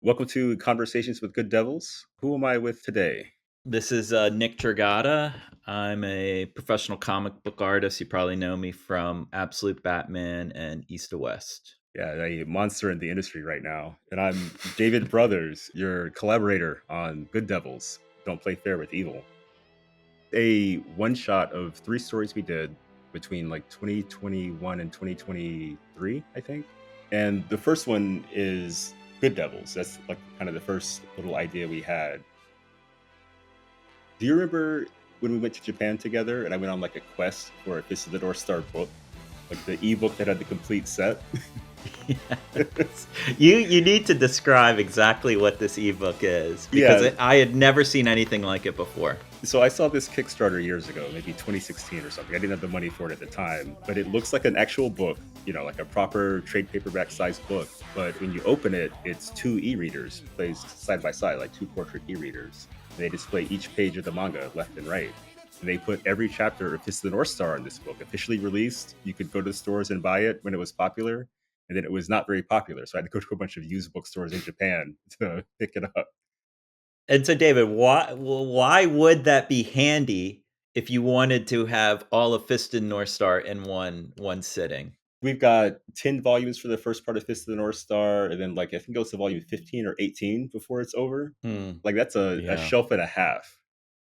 Welcome to Conversations with Good Devils. Who am I with today? This is Nick Dragotta. I'm a professional comic book artist. You probably know me from Absolute Batman and East to West. Yeah, a monster in the industry right now. And I'm David Brothers, your collaborator on Good Devils. Don't Play Fair with Evil. A one shot of three stories we did between like 2021 and 2023, I think. And the first one is Good Devils. That's like kind of the first little idea we had. Do you remember when we went to Japan together and I went on like a quest for a Fist of the North Star book? Like the ebook that had the complete set? Yes. You need to describe exactly what this ebook is because Yeah. I had never seen anything like it before. So I saw this Kickstarter years ago, maybe 2016 or something. I didn't have the money for it at the time, but it looks like an actual book, like a proper trade paperback sized book. But when you open it, it's two e-readers placed side by side, like two portrait e-readers. And they display each page of the manga left and right. And they put every chapter of Fist of the North Star in this book, officially released. You could go to the stores and buy it when it was popular. And then it was not very popular. So I had to go to a bunch of used bookstores in Japan to pick it up. And so, David, why would that be handy if you wanted to have all of Fist and North Star in one sitting? We've got 10 volumes for the first part of Fist of the North Star, and then like I think it goes to volume 15 or 18 before it's over. Hmm. Like that's a Yeah. shelf and a half.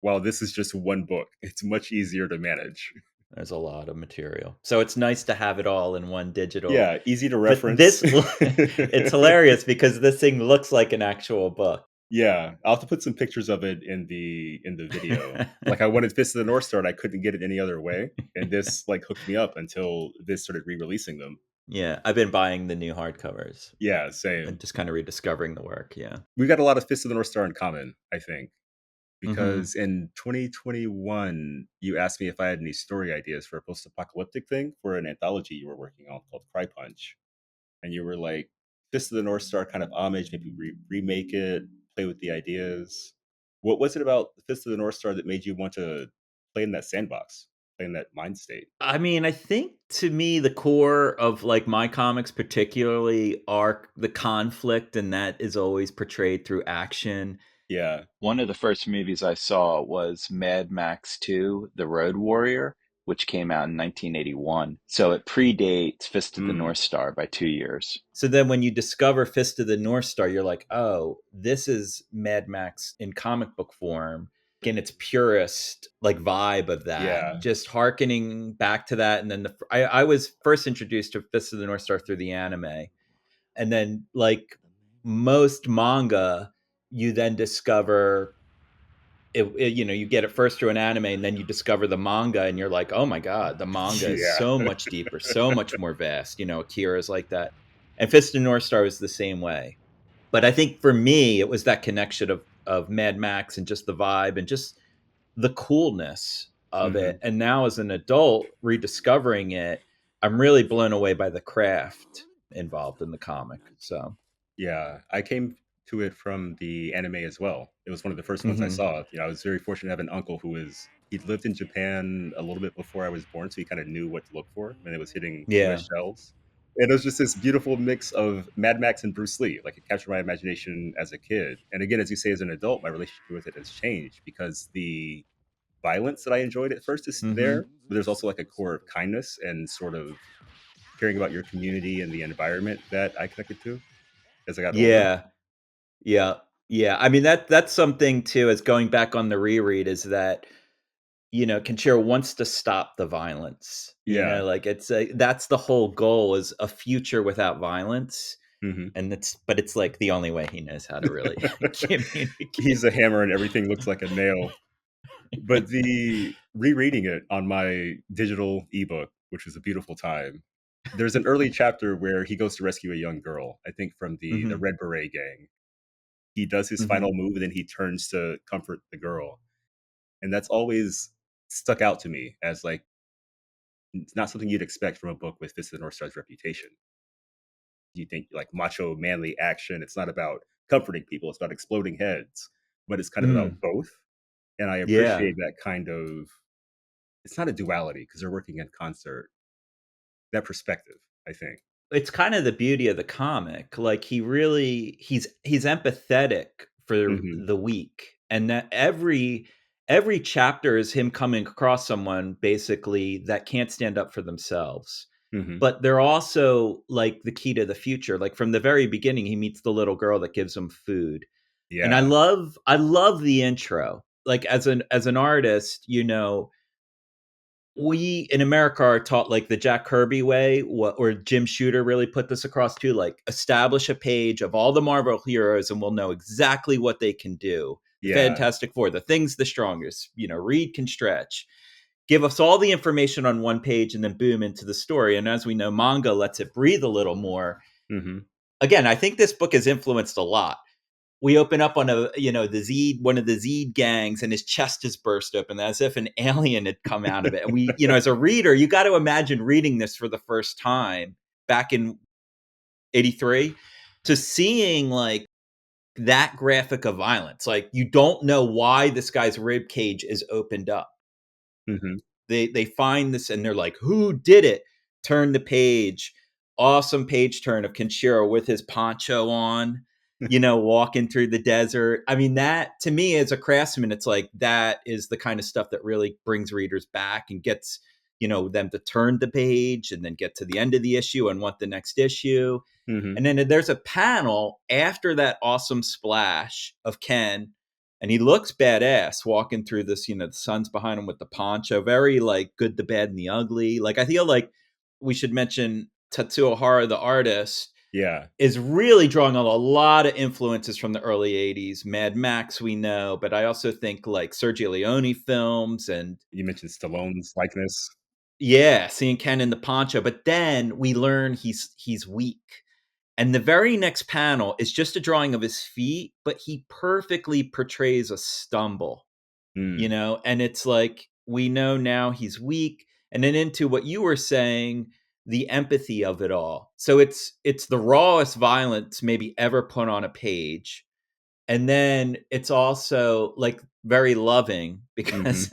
While this is just one book. It's much easier to manage. There's a lot of material. So it's nice to have it all in one digital. Yeah, easy to But reference. this it's hilarious because this thing looks like an actual book. Yeah, I'll have to put some pictures of it in the video. Like I wanted Fist of the North Star and I couldn't get it any other way. And this like hooked me up until this started re-releasing them. Yeah, I've been buying the new hardcovers Yeah, and same. just kind of rediscovering the work, yeah. We got a lot of Fist of the North Star in common, I think. Mhm. Because in 2021, you asked me if I had any story ideas for a post-apocalyptic thing for an anthology you were working on called Cry Punch, and you were like, "Fist of the North Star kind of homage, maybe remake it, play with the ideas." What was it about Fist of the North Star that made you want to play in that sandbox, play in that mind state? I mean, I think to me the core of like my comics particularly are the conflict and that is always portrayed through action. Yeah. One of the first movies I saw was Mad Max 2, The Road Warrior, which came out in 1981. So it predates Fist of the Mm. North Star by 2 years. So then when you discover Fist of the North Star, you're like, oh, this is Mad Max in comic book form in its purest like vibe of that. Yeah. Just hearkening back to that. And then I was first introduced to Fist of the North Star through the anime. And then like most manga, you then discover you get it first through an anime and then you discover the manga and you're like, oh my god, the manga is Yeah. so much deeper, so much more vast. Akira's like that, and Fist of North Star is the same way. But I think for me it was that connection of Mad Max and just the vibe and just the coolness of it. Hmm. And now as an adult rediscovering it, I'm really blown away by the craft involved in the comic. So Yeah, I came to it from the anime as well. It was one of the first ones I mhm. saw. I was very fortunate to have an uncle he'd lived in Japan a little bit before I was born, so he kind of knew what to look for when it was hitting US Yeah. shelves. And it was just this beautiful mix of Mad Max and Bruce Lee. Like it captured my imagination as a kid. And again, as you say, as an adult, my relationship with it has changed because the violence that I enjoyed at first is Mhm. there, but there's also like a core of kindness and sort of caring about your community and the environment that I connected to as I got older. Yeah. Yeah. Yeah. I mean that's something too as going back on the reread is that Kenshiro wants to stop the violence. Yeah. Like that's the whole goal is a future without violence. Mhm. But it's like the only way he knows how to really He's communicate. a hammer and everything looks like a nail. But the rereading it on my digital ebook, which was a beautiful time, there's an early chapter where he goes to rescue a young girl, I think from the Hmm. Red Beret gang. He does his final Hmm. move and then he turns to comfort the girl. And that's always stuck out to me as like it's not something you'd expect from a book with Fist of the North Star's reputation. You think like macho manly action, it's not about comforting people, it's about exploding heads, but it's kind of about Mm. both. And I Yeah. appreciate that kind of it's not a duality because they're working in concert. That perspective, I think. it's kind of the beauty of the comic. Like he's empathetic for Hmm. the weak, and that every chapter is him coming across someone basically that can't stand up for themselves. Hmm. But they're also like the key to the future. Like from the very beginning, he meets the little girl that gives him food. And Yeah. I love the intro. Like as an artist, we in America are taught like the Jack Kirby way, or Jim Shooter really put this across too. Like establish a page of all the Marvel heroes, and we'll know exactly what they can do. The Yeah. Fantastic Four, the Thing's the strongest. Reed can stretch. Give us all the information on one page, and then boom into the story. And as we know, manga lets it breathe a little more. Hmm. Again, I think this book has influenced a lot. We open up on the Z one of the Z gangs, and his chest is burst open as if an alien had come out of it. And we, as a reader, you got to imagine reading this for the first time back in '83, to seeing like that graphic of violence. Like you don't know why this guy's rib cage is opened up. Hmm. They find this and they're like, who did it? Turn the page. Awesome page turn of Kenshiro with his poncho on, walking through the desert. I mean, that to me as a craftsman, it's like that is the kind of stuff that really brings readers back and gets, them to turn the page and then get to the end of the issue and want the next issue. Hmm. And then there's a panel after that awesome splash of Ken, and he looks badass walking through this, the sun's behind him with the poncho, very like Good, the Bad, and the Ugly. Like I feel like we should mention Tetsuo Hara, the artist, Yeah. is really drawing on a lot of influences from the early 80s. Mad Max, we know, but I also think like Sergio Leone films and You mentioned Stallone's likeness. yeah, seeing Ken in the poncho. But then we learn he's weak. And the very next panel is just a drawing of his feet, but he perfectly portrays a stumble, Mm. and it's like we know now he's weak. And then into what you were saying, the empathy of it all. So it's the rawest violence maybe ever put on a page. And then it's also like very loving Hmm. because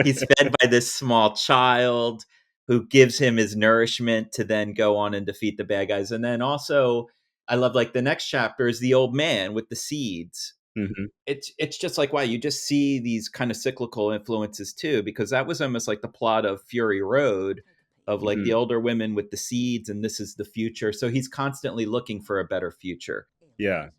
he's fed by this small child who gives him his nourishment to then go on and defeat the bad guys. And then also I love like the next chapter is the old man with the seeds. Hmm. It's just like wow, you just see these kind of cyclical influences too, because that was almost like the plot of Fury Road, of like the Hmm. older women with the seeds and this is the future. So he's constantly looking for a better future. Yeah.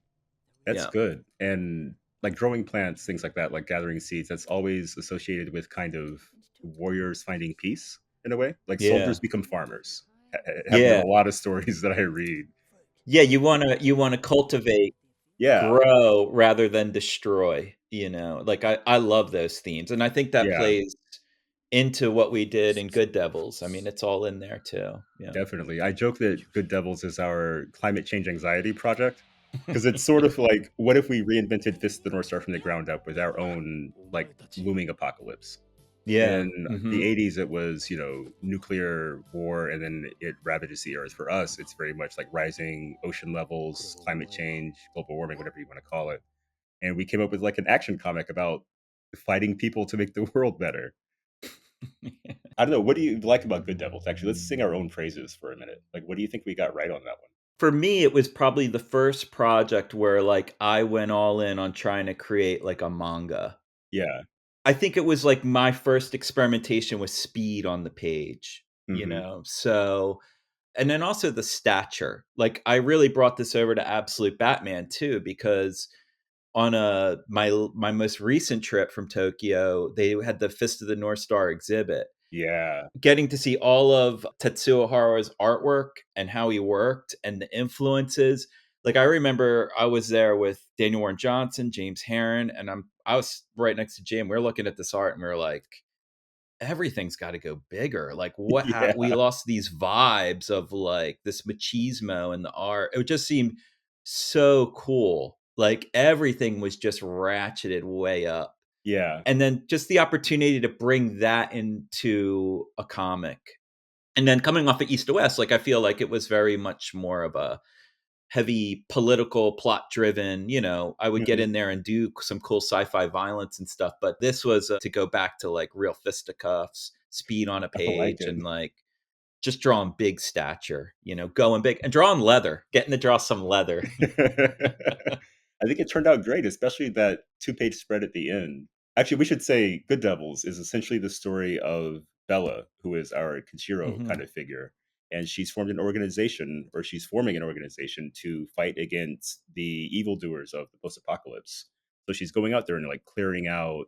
That's Yeah. good. And like growing plants, things like that, like gathering seeds, that's always associated with kind of warriors finding peace in a way. Like Yeah. soldiers become farmers. Have been Yeah. a lot of stories that I read. Yeah, you want to cultivate, Yeah. grow rather than destroy, Like I love those themes, and I think that Yeah, plays into what we did in Good Devils. I mean, it's all in there too. Yeah. definitely. I joke that Good Devils is our climate change anxiety project because it's sort of like, what if we reinvented this the North Star from the ground up with our own like looming apocalypse? Yeah. In the Mhm. 80s, it was, nuclear war, and then it ravages the earth. For us, it's very much like rising ocean levels, climate change, global warming, whatever you want to call it. And we came up with like an action comic about fighting people to make the world better. I don't know. What do you like about Good Devils? Actually, let's sing our own praises for a minute. Like, what do you think we got right on that one? For me, it was probably the first project where like I went all in on trying to create like a manga. Yeah. I think it was like my first experimentation with speed on the page, Hmm. So and then also the stature. Like I really brought this over to Absolute Batman too, because on my most recent trip from Tokyo, they had the Fist of the North Star exhibit. Yeah. Getting to see all of Tetsuo Hara's artwork and how he worked and the influences. Like I remember I was there with Daniel Warren Johnson, James Herron, and I was right next to Jim. We are looking at this art and we are like, everything's got to go bigger. Like we Yeah. lost these vibes of like this machismo in the art. It just seemed so cool. Like everything was just ratcheted way up. Yeah. And then just the opportunity to bring that into a comic. And then coming off of East to West, like I feel like it was very much more of a heavy political plot driven, I would get Hmm. in there and do some cool sci-fi violence and stuff, but this was to go back to like real fisticuffs, speed on a I like page, it. and like just drawing big stature, going big and drawing leather, getting to draw some leather. I think it turned out great, especially that two-page spread at the end. Actually, we should say Good Devils is essentially the story of Bella, who is our Kenshiro Hmm. kind of figure. And she's formed an organization, or she's forming an organization to fight against the evildoers of the post-apocalypse. So she's going out there and like clearing out,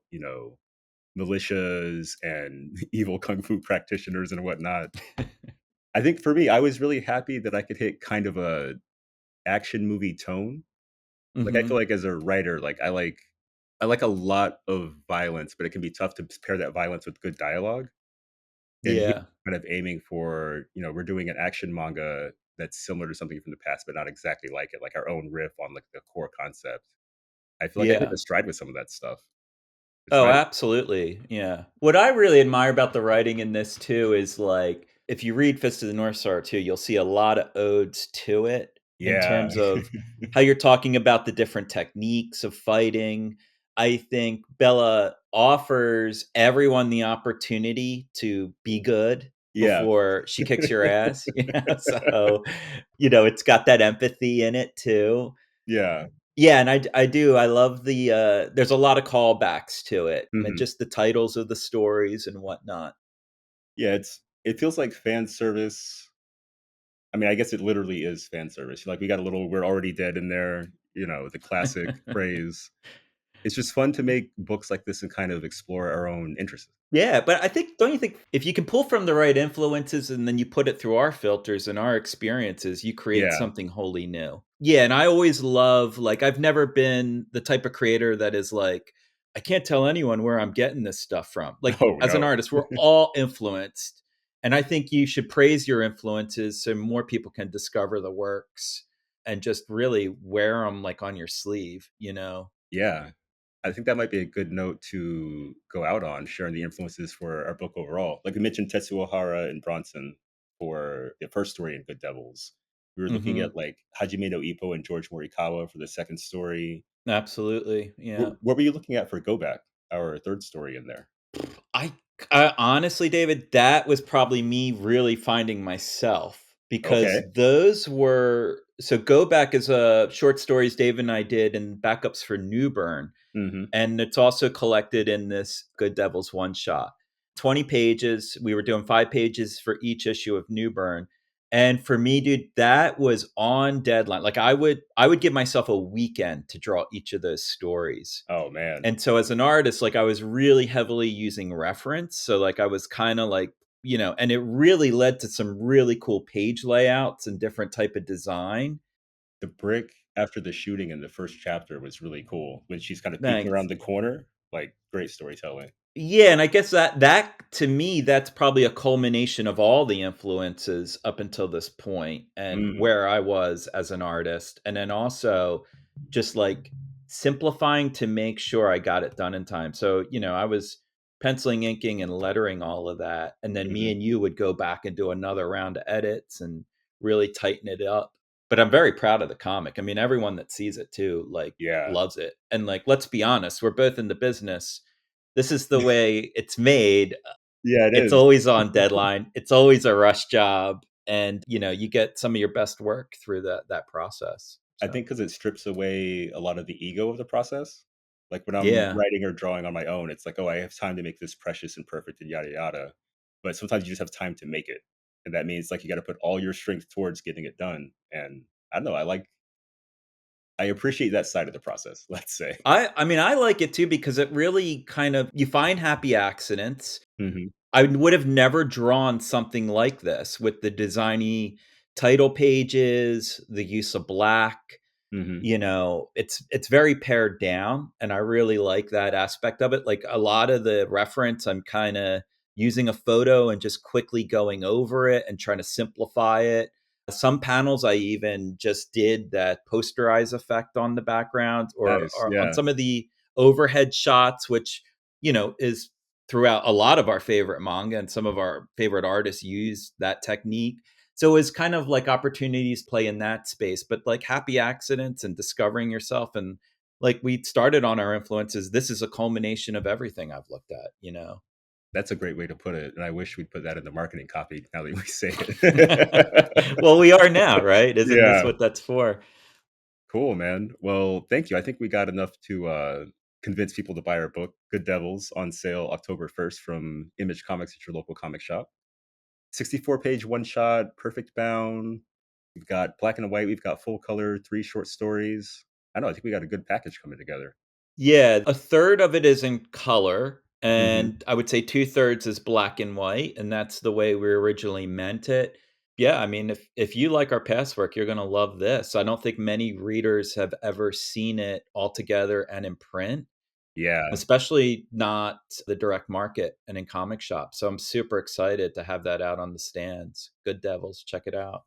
militias and evil kung fu practitioners and whatnot. I think for me, I was really happy that I could hit kind of a action movie tone. Like, I feel Hmm. like as a writer, like, I like a lot of violence, but it can be tough to pair that violence with good dialogue. And here, Yeah. kind of aiming for, we're doing an action manga that's similar to something from the past, but not exactly like it, like our own riff on like the core concept. I feel like I hit Yeah. the stride with some of that stuff. It's Oh, right. absolutely. Yeah. What I really admire about the writing in this too is like if you read Fist of the North Star too, you'll see a lot of odes to it in Yeah. terms of how you're talking about the different techniques of fighting. I think Bella offers everyone the opportunity to be good Yeah. before she kicks your ass. So, it's got that empathy in it too. Yeah. Yeah, and I do, I love there's a lot of callbacks to it, and Mhm. just the titles of the stories and whatnot. Yeah, it feels like fan service. I mean, I guess it literally is fan service. Like, we got a little "We're already dead" in there, the classic phrase. It's just fun to make books like this and kind of explore our own interests. Yeah, but don't you think if you can pull from the right influences and then you put it through our filters and our experiences, you create Yeah. something wholly new? Yeah, and I always love, like, I've never been the type of creator that is like, I can't tell anyone where I'm getting this stuff from. Like, Oh, as an no. artist, we're all influenced. And I think you should praise your influences so more people can discover the works and just really wear them like on your sleeve. Yeah. I think that might be a good note to go out on, sharing the influences for our book overall. Like we mentioned Tetsuo Hara and Bronson for the first story in Good Devils. We were looking Hmm. at like Hajime no Ippo and George Morikawa for the second story. Absolutely. Yeah. What were you looking at for Go Back, our third story in there? I I honestly, David, that was probably me really finding myself Okay. because those were so Go Back is a short stories David and I did and backups for Newburn. Hmm. And it's also collected in this Good Devils one shot. 20 pages. We were doing 5 pages for each issue of Newburn. And for me, dude, that was on deadline. Like I would give myself a weekend to draw each of those stories. Oh, man. And so as an artist, like I was really heavily using reference. So like I was kind of like, and it really led to some really cool page layouts and different type of design. The brick after the shooting in the first chapter was really cool when she's kind of peeking Thanks. around the corner. Like, great storytelling. Yeah, and I guess that to me, that's probably a culmination of all the influences up until this point and Mm, where I was as an artist. And then also just like simplifying to make sure I got it done in time. So, I was penciling, inking, and lettering all of that. And then me mhm. and you would go back and do another round of edits and really tighten it up. But I'm very proud of the comic. I mean, everyone that sees it too, like, Yeah. loves it. And like, let's be honest, we're both in the business. This is the way it's made. Yeah, it It's is. always on deadline. It's always a rush job, and, you get some of your best work through that process. I So, think because it strips away a lot of the ego of the process. Like, when I'm yeah. writing or drawing on my own, it's like, "Oh, I have time to make this precious and perfect and yada yada." But sometimes you just have time to make it, and that means, like, you gotta put all your strength towards getting it done, and I don't know, I appreciate that side of the process, let's say. I mean, I like it too because it really kind of you find happy accidents. Mhm, I would have never drawn something like this with the designy title pages, the use of black. mhm. It's very pared down, and I really like that aspect of it. Like a lot of the reference, I'm kind of using a photo and just quickly going over it and trying to simplify it. Some panels I even just did that posterize effect on the background, Nice, or on yeah. some of the overhead shots, which is throughout a lot of our favorite manga, and some of our favorite artists use that technique. So it's kind of like opportunities play in that space, but like happy accidents and discovering yourself. And like we started on our influences, this is a culmination of everything I've looked at. That's a great way to put it, and I wish we'd put that in the marketing copy now that we say it. Well, we are now, right? Isn't this Yeah. what that's for? Cool, man. Well, thank you. I think we got enough to convince people to buy our book, Good Devils, on sale October 1st from Image Comics at your local comic shop. 64-page one shot, perfect bound. We've got black and white. We've got full color, 3 short stories. I know. I think we got a good package coming together. Yeah, a third of it is in color, Hmm. and I would say 2/3 is black and white, and that's the way we originally meant it. Yeah, I mean, if you like our past work, you're gonna love this. I don't think many readers have ever seen it all together and in print, Yeah. especially not the direct market and in comic shops. So I'm super excited to have that out on the stands. Good Devils, check it out.